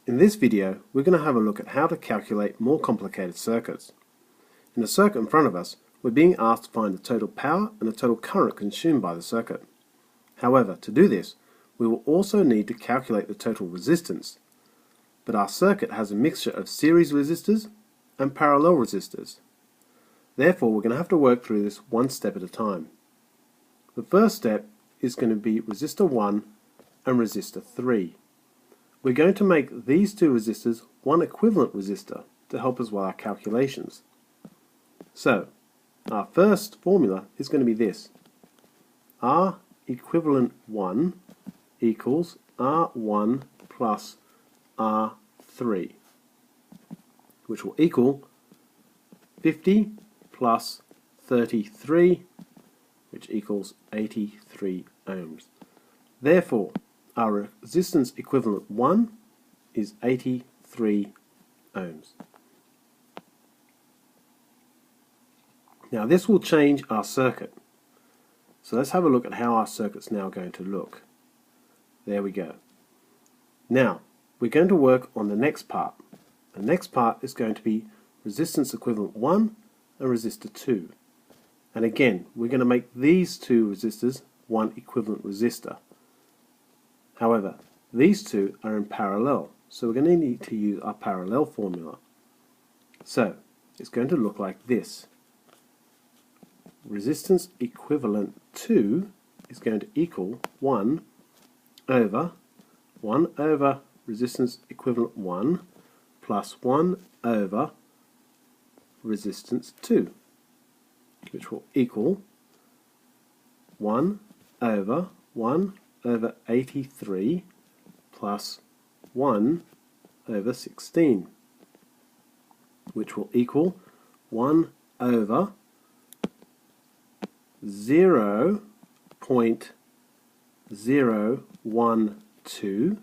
In this video, we're going to have a look at how to calculate more complicated circuits. In the circuit in front of us, we're being asked to find the total power and the total current consumed by the circuit. However, to do this, we will also need to calculate the total resistance. But our circuit has a mixture of series resistors and parallel resistors. Therefore, we're going to have to work through this one step at a time. The first step is going to be resistor 1 and resistor 3. We're going to make these two resistors one equivalent resistor to help us with our calculations. So, our first formula is going to be this. R equivalent 1 equals R1 plus R3, which will equal 50 plus 33, which equals 83 ohms. Therefore, our resistance equivalent 1 is 83 ohms. Now this will change our circuit. So let's have a look at how our circuit's now going to look. There we go. Now we're going to work on the next part. The next part is going to be resistance equivalent 1 and resistor 2. And again, we're going to make these two resistors one equivalent resistor. However, these two are in parallel, so we're going to need to use our parallel formula. So, it's going to look like this. Resistance equivalent 2 is going to equal 1 over resistance equivalent 1 plus 1 over resistance 2, which will equal 1 over 83 plus 1 over 16, which will equal 1 over 0.012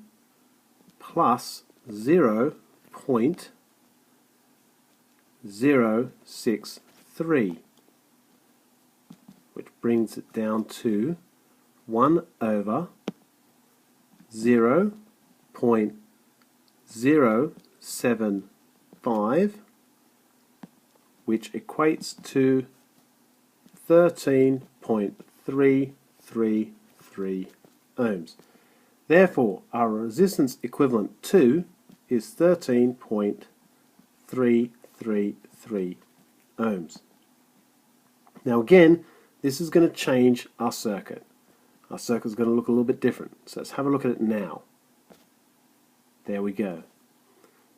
plus 0.063, which brings it down to 1 over 0.075, which equates to 13.333 ohms. Therefore, our resistance equivalent 2 is 13.333 ohms. Now again, this is going to change our circuit. Our circuit is going to look a little bit different. So let's have a look at it now. There we go.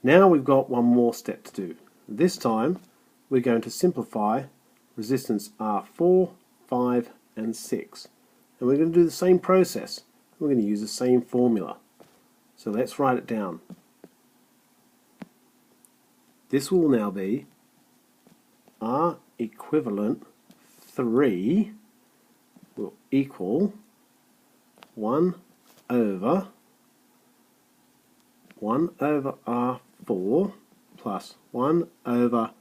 Now we've got one more step to do. This time we're going to simplify resistance R4, 5 and 6. And we're going to do the same process. We're going to use the same formula. So let's write it down. This will now be R equivalent 3 will equal 1 over R4 plus 1 over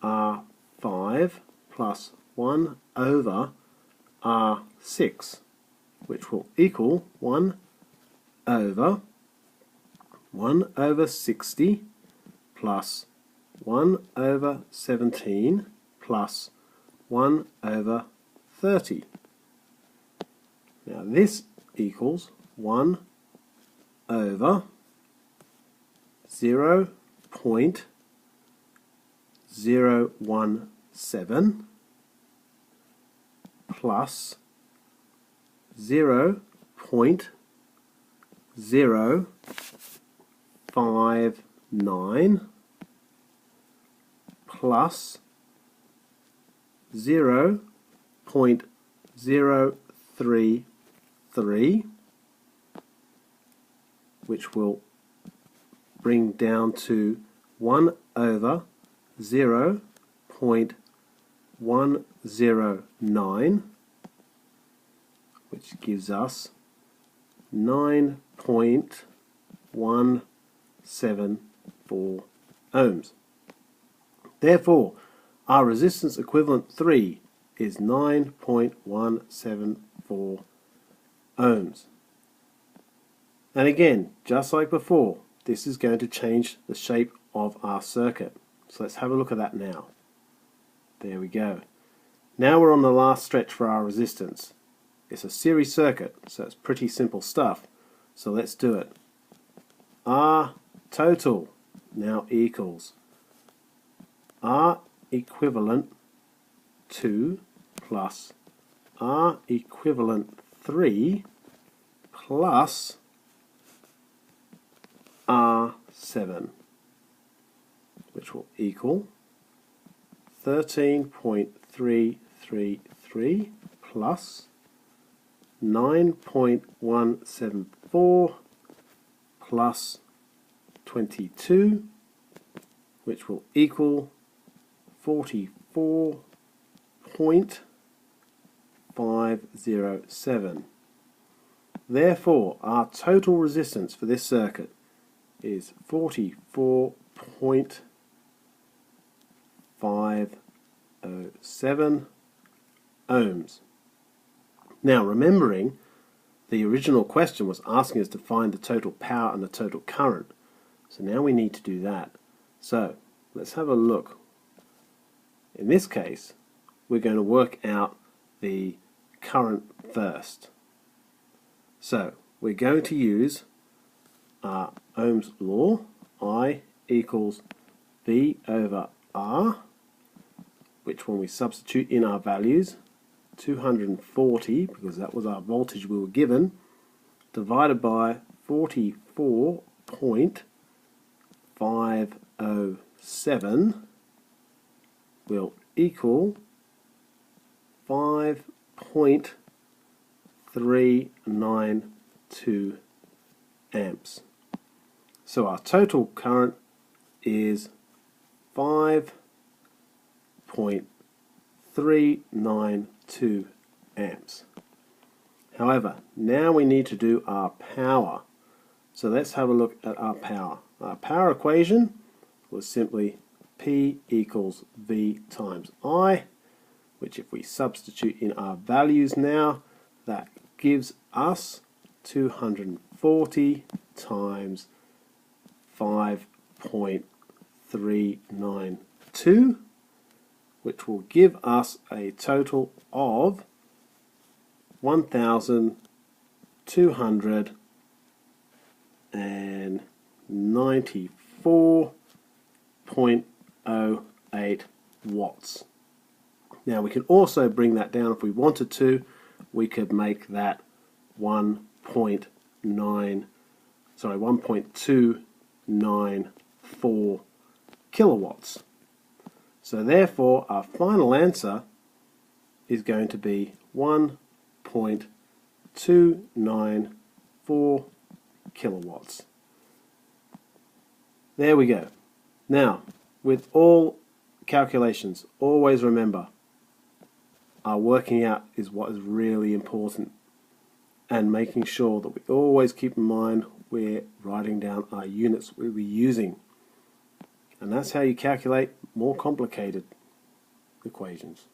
R5 plus 1 over R6, which will equal 1 over 60 plus 1 over 17 plus 1 over 30. Now this equals 1 over 0.017 plus 0.059 plus 0.033, which will bring down to 1 over 0.109, which gives us 9.174 ohms. Therefore, our resistance equivalent 3 is 9.174 ohms. And again, just like before, this is going to change the shape of our circuit. So let's have a look at that now. There we go. Now we're on the last stretch for our resistance. It's a series circuit, so it's pretty simple stuff. So let's do it. R total now equals R equivalent 2 plus R equivalent 3 plus R7, which will equal 13.333 plus 9.174 plus 22, which will equal 44.507. Therefore, our total resistance for this circuit is 44.507 ohms. Now, remembering the original question was asking us to find the total power and the total current. So now we need to do that. So let's have a look. In this case, we're going to work out the current first. So we're going to use our Ohm's law, I equals V over R, which when we substitute in our values, 240, because that was our voltage we were given, divided by 44.507 will equal 5.392 amps. So our total current is 5.392 amps. However, now we need to do our power. So let's have a look at our power. Our power equation was simply P equals V times I, which if we substitute in our values now, that gives us 240 times 5.392, which will give us a total of 1,294.08 watts. Now we can also bring that down if we wanted to. We could make that 1.294 kilowatts. So therefore our final answer is going to be 1.294 kilowatts. There we go. Now, with all calculations, always remember our working out is what is really important, and making sure that we always keep in mind we're writing down our units we'll be using. And that's how you calculate more complicated equations.